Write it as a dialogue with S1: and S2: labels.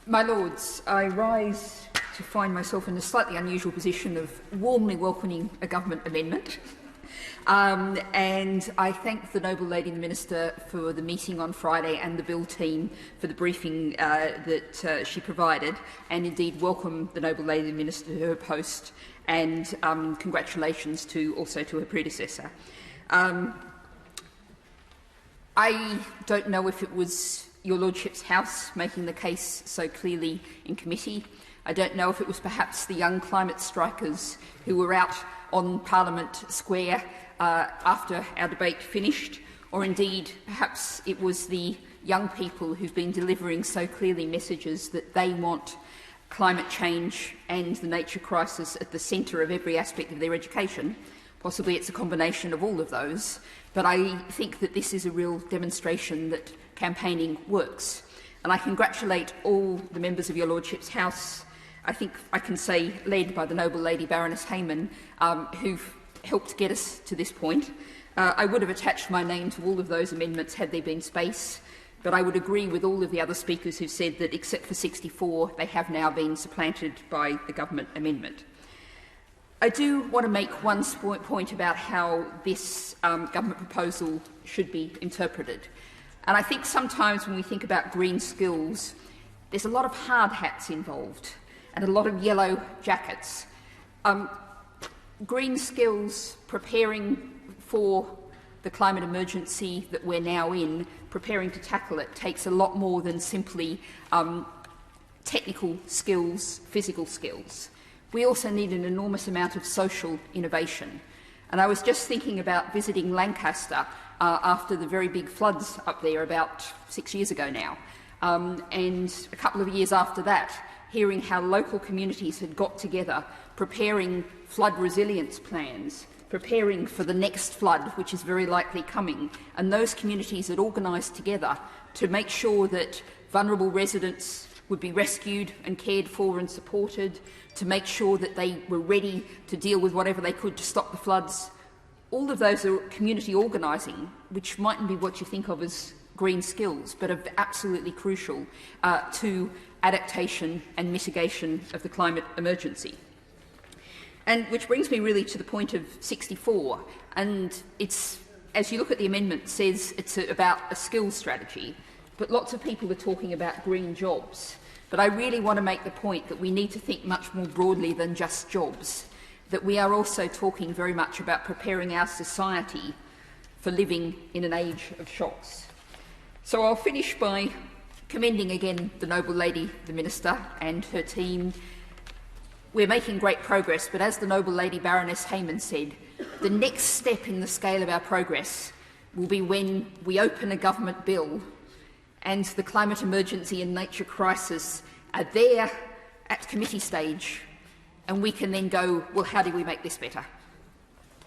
S1: My Lords, I rise to find myself in a slightly unusual position of warmly welcoming a government amendment. And I thank the Noble Lady the Minister for the meeting on Friday and the Bill team for the briefing that she provided, and indeed welcome the Noble Lady the Minister to her post, and congratulations also to her predecessor. I don't know if it was Your Lordship's House making the case so clearly in committee. I don't know if it was perhaps the young climate strikers who were out on Parliament Square after our debate finished, or indeed perhaps it was the young people who've been delivering so clearly messages that they want climate change and the nature crisis at the centre of every aspect of their education. Possibly it's a combination of all of those, but I think that this is a real demonstration that campaigning works. And I congratulate all the members of Your Lordship's House, I think I can say led by the Noble Lady Baroness Hayman, who've helped get us to this point. I would have attached my name to all of those amendments had there been space, but I would agree with all of the other speakers who've said that except for 64, they have now been supplanted by the government amendment. I do want to make one point about how this government proposal should be interpreted. And I think sometimes when we think about green skills, there's a lot of hard hats involved and a lot of yellow jackets. Green skills, preparing for the climate emergency that we're now in, preparing to tackle it, takes a lot more than simply technical skills, physical skills. We also need an enormous amount of social innovation. And I was just thinking about visiting Lancaster after the very big floods up there about 6 years ago now. And a couple of years after that, hearing how local communities had got together, preparing flood resilience plans, preparing for the next flood, which is very likely coming. And those communities had organised together to make sure that vulnerable residents would be rescued and cared for and supported, to make sure that they were ready to deal with whatever they could to stop the floods. All of those are community organising, which mightn't be what you think of as green skills, but are absolutely crucial to adaptation and mitigation of the climate emergency. And which brings me really to the point of 64. And it's, as you look at the amendment, it says it's about a skills strategy, but lots of people are talking about green jobs. But I really want to make the point that we need to think much more broadly than just jobs, that we are also talking very much about preparing our society for living in an age of shocks. So I'll finish by commending again the Noble Lady, the Minister, and her team. We're making great progress, but as the Noble Lady Baroness Hayman said, the next step in the scale of our progress will be when we open a government bill and the climate emergency and nature crisis are there at committee stage, and we can then go, well, how do we make this better?